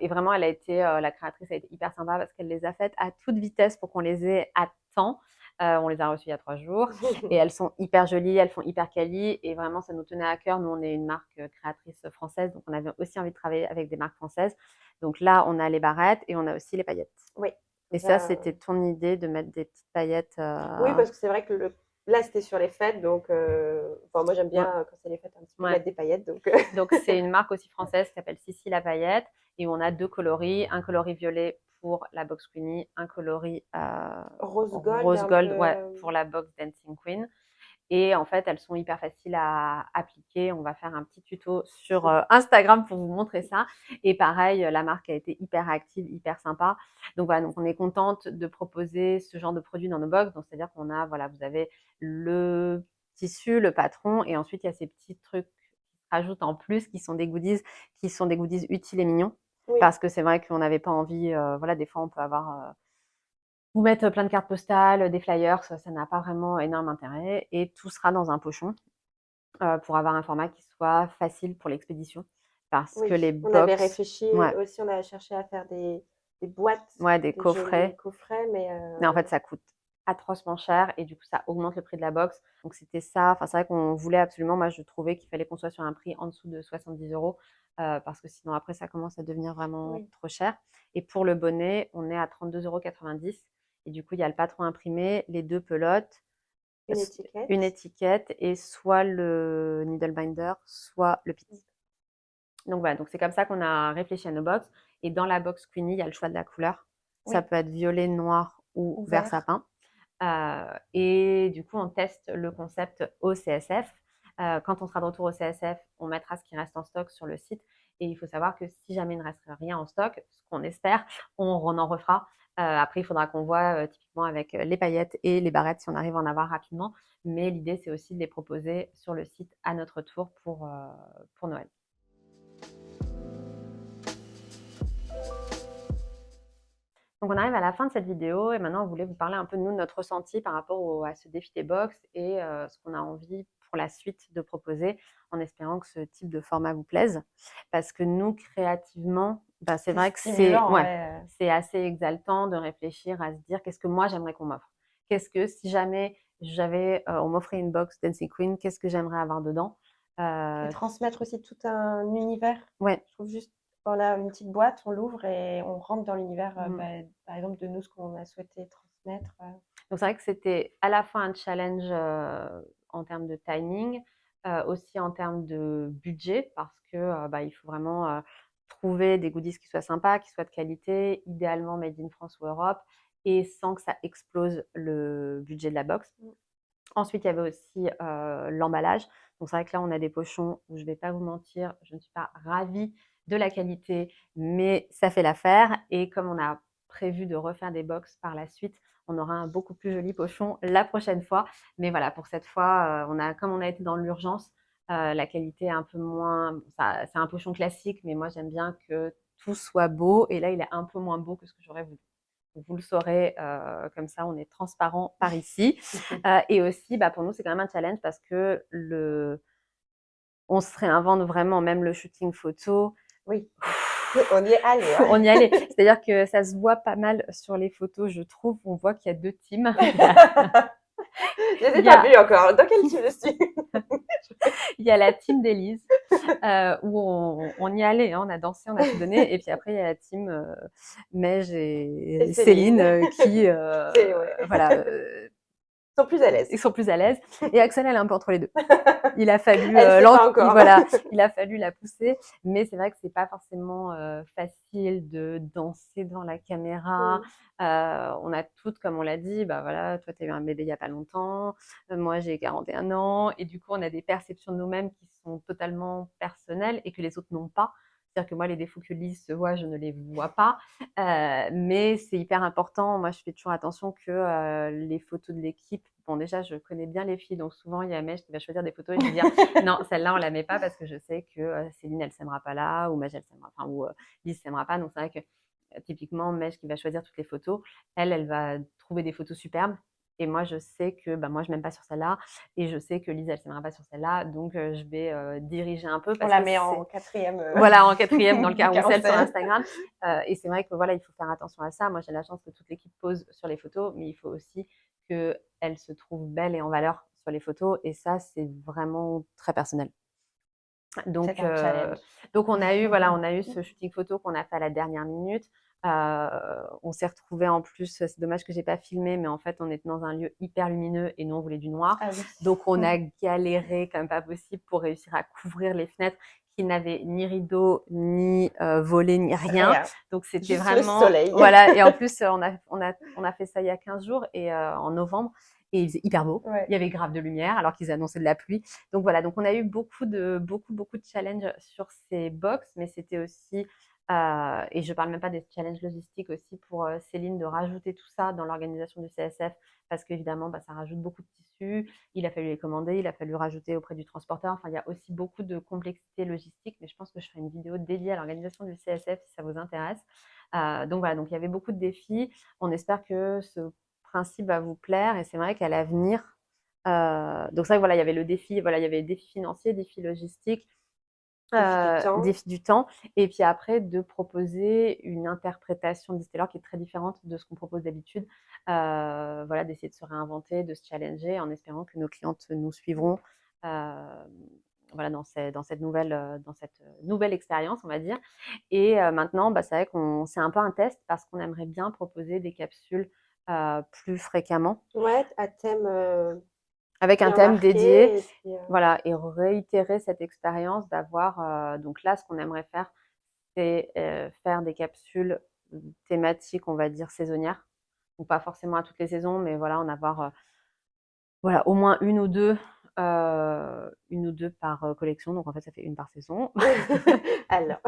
vraiment, elle a été, la créatrice a été hyper sympa parce qu'elle les a faites à toute vitesse pour qu'on les ait à temps. On les a reçues il y a 3 jours et elles sont hyper jolies, elles font hyper quali et vraiment, ça nous tenait à cœur. Nous, on est une marque créatrice française, donc on avait aussi envie de travailler avec des marques françaises. Donc là, on a les barrettes et on a aussi les paillettes. Oui. Et ça, c'était ton idée de mettre des petites paillettes. Oui, parce que c'est vrai que là, c'était sur les fêtes, donc enfin, moi j'aime bien Ouais. quand c'est les fêtes un petit peu Ouais. mettre des paillettes. Donc c'est une marque aussi française qui s'appelle Sissi la paillette et où on a 2 coloris, un coloris violet pour la box Queenie, un coloris rose gold, rose un gold peu. pour la box Dancing Queen. Et en fait, elles sont hyper faciles à appliquer. On va faire un petit tuto sur Instagram pour vous montrer ça. Et pareil, la marque a été hyper active, hyper sympa. Donc voilà, donc on est contente de proposer ce genre de produit dans nos box. Donc c'est-à-dire qu'on a, voilà, vous avez le tissu, le patron, et ensuite il y a ces petits trucs qui se rajoutent en plus, qui sont des goodies utiles et mignons. Oui. Parce que c'est vrai qu'on n'avait pas envie, voilà, des fois on peut avoir vous mettre plein de cartes postales, des flyers, ça n'a pas vraiment énorme intérêt. Et tout sera dans un pochon pour avoir un format qui soit facile pour l'expédition. Parce que les Oui, on avait box, réfléchi ouais, aussi, on avait cherché à faire des boîtes, ouais, des des jolis coffrets, coffrets, mais en fait, ça coûte atrocement cher et du coup, ça augmente le prix de la box. Donc, c'était ça. Enfin, c'est vrai qu'on voulait absolument, moi, je trouvais qu'il fallait qu'on soit sur un prix en dessous de 70 euros parce que sinon, après, ça commence à devenir vraiment oui, trop cher. Et pour le bonnet, on est à 32,90 € et du coup, il y a le patron imprimé, les 2 pelotes, une étiquette. une étiquette et soit le needle binder, soit le pit. Donc voilà, donc c'est comme ça qu'on a réfléchi à nos box. Et dans la box Queenie, il y a le choix de la couleur. Oui. Ça peut être violet, noir ou vert Vert. sapin. Et du coup, on teste le concept au CSF. Quand on sera de retour au CSF, on mettra ce qui reste en stock sur le site. Et il faut savoir que si jamais il ne reste rien en stock, ce qu'on espère, on en refera. Après, il faudra qu'on voit typiquement avec les paillettes et les barrettes si on arrive à en avoir rapidement. Mais l'idée, c'est aussi de les proposer sur le site à notre tour pour Noël. Donc on arrive à la fin de cette vidéo et maintenant on voulait vous parler un peu de nous, de notre ressenti par rapport à ce défi des box et ce qu'on a envie pour la suite de proposer en espérant que ce type de format vous plaise. Parce que nous, créativement, bah, c'est vrai que c'est assez exaltant de réfléchir à se dire qu'est-ce que moi j'aimerais qu'on m'offre. Qu'est-ce que si jamais on m'offrait une box Dancing Queen, qu'est-ce que j'aimerais avoir dedans Et transmettre aussi tout un univers. Ouais. Je trouve juste voilà, une petite boîte, on l'ouvre et on rentre dans l'univers, par exemple, de nous, ce qu'on a souhaité transmettre. Donc c'est vrai que c'était à la fois un challenge en termes de timing, aussi en termes de budget, parce que il faut vraiment trouver des goodies qui soient sympas, qui soient de qualité, idéalement made in France ou Europe, et sans que ça explose le budget de la box. Ensuite, il y avait aussi l'emballage. Donc c'est vrai que là, on a des pochons où je ne vais pas vous mentir, je ne suis pas ravie de la qualité, mais ça fait l'affaire. Et comme on a prévu de refaire des box par la suite, on aura un beaucoup plus joli pochon la prochaine fois. Mais voilà, pour cette fois, comme on a été dans l'urgence, la qualité est un peu moins. C'est un pochon classique, mais moi j'aime bien que tout soit beau. Et là, il est un peu moins beau que ce que j'aurais voulu. Vous le saurez, comme ça on est transparent par ici. Et aussi, pour nous, c'est quand même un challenge parce que on se réinvente vraiment, même le shooting photo. Oui, on y est allé. Hein. On y allait. C'est-à-dire que ça se voit pas mal sur les photos, je trouve. On voit qu'il y a 2 teams. Je les ai pas vus encore. Dans quel team je suis? Il y a la team d'Élise où on y allait, hein, on a dansé, on a tout donné. Et puis après, il y a la team Mej et Céline qui voilà, Ils sont plus à l'aise. Ils sont plus à l'aise. Et Axel, elle est un peu entre les deux. Il a fallu, Elle sait pas encore. voilà, il a fallu la pousser. Mais c'est vrai que c'est pas forcément facile de danser devant la caméra. On a toutes, comme on l'a dit, bah voilà, toi, tu as eu un bébé il y a pas longtemps. Moi, j'ai 41 ans. Et du coup, on a des perceptions de nous-mêmes qui sont totalement personnelles et que les autres n'ont pas. C'est-à-dire que moi, les défauts que Lise se voit, je ne les vois pas. Mais c'est hyper important. Moi, je fais toujours attention que les photos de l'équipe, bon, déjà, je connais bien les filles, donc souvent, il y a Mèche qui va choisir des photos et je vais dire non, celle-là, on la met pas parce que je sais que Céline, elle s'aimera pas là, ou Mèche, elle s'aimera, enfin, ou Lise s'aimera pas. Donc, c'est vrai que typiquement, Mèche qui va choisir toutes les photos, elle va trouver des photos superbes. Et moi, je sais que bah, moi, je m'aime pas sur celle-là. Et je sais que Lise, elle s'aimera pas sur celle-là. Donc, je vais diriger un peu On parce la que met en c'est. quatrième. Voilà, en quatrième dans le du carrousel sur carrousel. Instagram. Et c'est vrai que voilà, il faut faire attention à ça. Moi, j'ai la chance que toute l'équipe pose sur les photos, mais il faut aussi qu'elle se trouve belle et en valeur sur les photos. Et ça, c'est vraiment très personnel. Donc, C'est un challenge. donc on a eu ce shooting photo qu'on a fait à la dernière minute. On s'est retrouvés en plus, c'est dommage que j'ai pas filmé, mais en fait, on était dans un lieu hyper lumineux et nous, on voulait du noir. Ah oui. Donc, on a galéré comme pas possible pour réussir à couvrir les fenêtres qui n'avaient ni rideau, ni volets, ni rien. Rien. Donc, c'était Juste vraiment. le soleil. Voilà, et en plus, on a fait ça il y a 15 jours et en novembre. Et il faisait hyper beau. Ouais. Il y avait grave de lumière alors qu'ils annonçaient de la pluie. Donc voilà, donc on a eu beaucoup de challenges sur ces box, mais c'était aussi, et je parle même pas des challenges logistiques aussi pour Céline de rajouter tout ça dans l'organisation du CSF parce qu'évidemment, bah, ça rajoute beaucoup de tissus. Il a fallu les commander, il a fallu rajouter auprès du transporteur. Enfin, il y a aussi beaucoup de complexité logistique, mais je pense que je ferai une vidéo dédiée à l'organisation du CSF si ça vous intéresse. Donc voilà, donc il y avait beaucoup de défis. On espère que ce principe va vous plaire et c'est vrai qu'à l'avenir, donc c'est vrai que voilà, il y avait le défi, voilà, il y avait défi financier, défi logistique, défi du temps, et puis après de proposer une interprétation de Stellar qui est très différente de ce qu'on propose d'habitude. Voilà, d'essayer de se réinventer, de se challenger en espérant que nos clientes nous suivront. Voilà, dans cette nouvelle expérience, on va dire. Et maintenant, bah, c'est vrai qu'on c'est un peu un test parce qu'on aimerait bien proposer des capsules plus fréquemment. Ouais, à thème Avec un bien thème marqué. dédié, Et puis, voilà, et réitérer cette expérience d'avoir. Donc là, ce qu'on aimerait faire, c'est faire des capsules thématiques, on va dire saisonnières. Donc pas forcément à toutes les saisons, mais voilà, en avoir voilà, au moins une ou deux par collection. Donc en fait, ça fait une par saison. alors.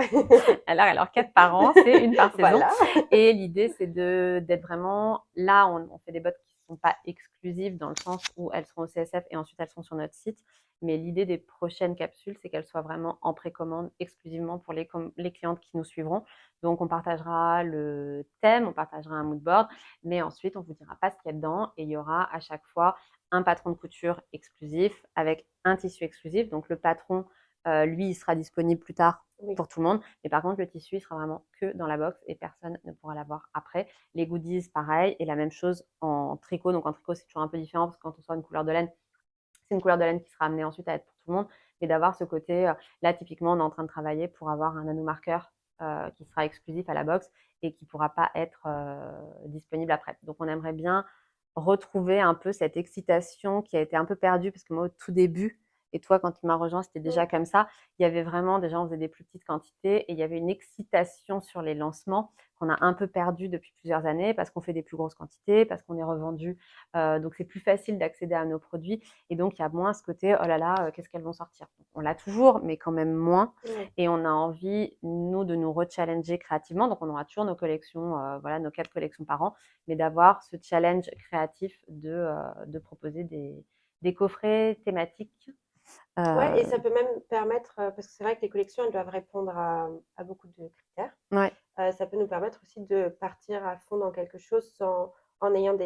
Alors 4 par an, c'est une par saison. Voilà. Et l'idée, c'est d'être vraiment là, on fait des bottes qui ne sont pas exclusives dans le sens où elles seront au CSF et ensuite elles seront sur notre site. Mais l'idée des prochaines capsules, c'est qu'elles soient vraiment en précommande exclusivement pour les clientes qui nous suivront. Donc, on partagera le thème, on partagera un mood board, mais ensuite, on vous dira pas ce qu'il y a dedans et il y aura à chaque fois un patron de couture exclusif avec un tissu exclusif. Donc, le patron, lui, il sera disponible plus tard pour tout le monde. Mais par contre, le tissu, il sera vraiment que dans la box et personne ne pourra l'avoir après. Les goodies, pareil. Et la même chose en tricot. Donc, en tricot, c'est toujours un peu différent parce que quand on sort une couleur de laine, c'est une couleur de laine qui sera amenée ensuite à être pour tout le monde. Mais d'avoir ce côté, là, typiquement, on est en train de travailler pour avoir un nanomarqueur qui sera exclusif à la box et qui ne pourra pas être disponible après. Donc, on aimerait bien retrouver un peu cette excitation qui a été un peu perdue parce que moi, au tout début, et toi, quand tu m'as rejoint, c'était déjà comme ça. Il y avait vraiment, déjà, on faisait des plus petites quantités et il y avait une excitation sur les lancements qu'on a un peu perdu depuis plusieurs années parce qu'on fait des plus grosses quantités, parce qu'on est revendu. Donc, c'est plus facile d'accéder à nos produits. Et donc, il y a moins ce côté, oh là là, qu'est-ce qu'elles vont sortir. On l'a toujours, mais quand même moins. Et on a envie, nous, de nous rechallenger créativement. Donc, on aura toujours nos collections, voilà, nos 4 collections par an, mais d'avoir ce challenge créatif de proposer des coffrets thématiques. Ouais, et ça peut même permettre, parce que c'est vrai que les collections, elles doivent répondre à beaucoup de critères. Ouais. Ça peut nous permettre aussi de partir à fond dans quelque chose en ayant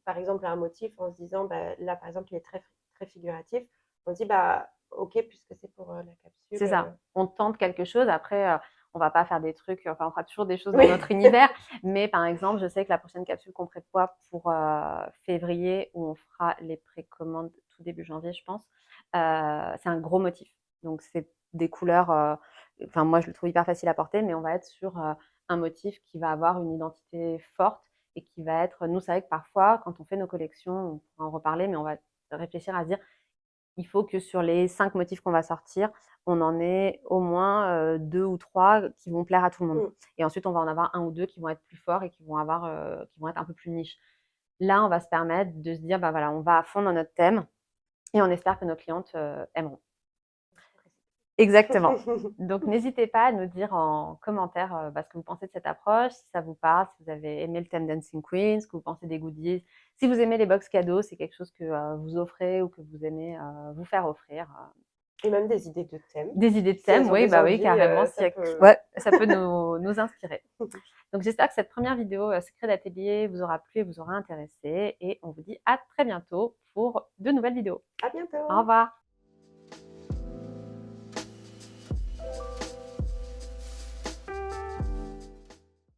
par exemple, un motif, en se disant, bah, là, par exemple, il est très, très figuratif. On se dit, bah, ok, puisque c'est pour la capsule. C'est ça. On tente quelque chose. Après, on va pas faire des trucs, enfin, on fera toujours des choses dans Oui. notre univers. Mais par exemple, je sais que la prochaine capsule qu'on prévoit pour février, où on fera les précommandes tout début janvier, je pense, c'est un gros motif. Donc, c'est des couleurs, enfin, moi, je le trouve hyper facile à porter, mais on va être sur un motif qui va avoir une identité forte et qui va être, nous, c'est vrai que parfois, quand on fait nos collections, on pourra en reparler, mais on va réfléchir à se dire, il faut que sur les 5 motifs qu'on va sortir, on en ait au moins 2 ou 3 qui vont plaire à tout le monde. Et ensuite, on va en avoir 1 ou 2 qui vont être plus forts et qui vont être un peu plus niche. Là, on va se permettre de se dire, bah voilà, on va à fond dans notre thème et on espère que nos clientes aimeront. Exactement. Donc, n'hésitez pas à nous dire en commentaire ce que vous pensez de cette approche, si ça vous parle, si vous avez aimé le thème Dancing Queen, ce que vous pensez des goodies. Si vous aimez les box cadeaux, c'est quelque chose que vous offrez ou que vous aimez vous faire offrir. Et même des idées de thèmes. Des idées de Si elles thèmes, ont oui, des bah oui, envies, carrément. ça peut... Ouais, ça peut nous inspirer. Donc, j'espère que cette première vidéo Secret d'atelier vous aura plu et vous aura intéressé. Et on vous dit à très bientôt pour de nouvelles vidéos. À bientôt. Au revoir.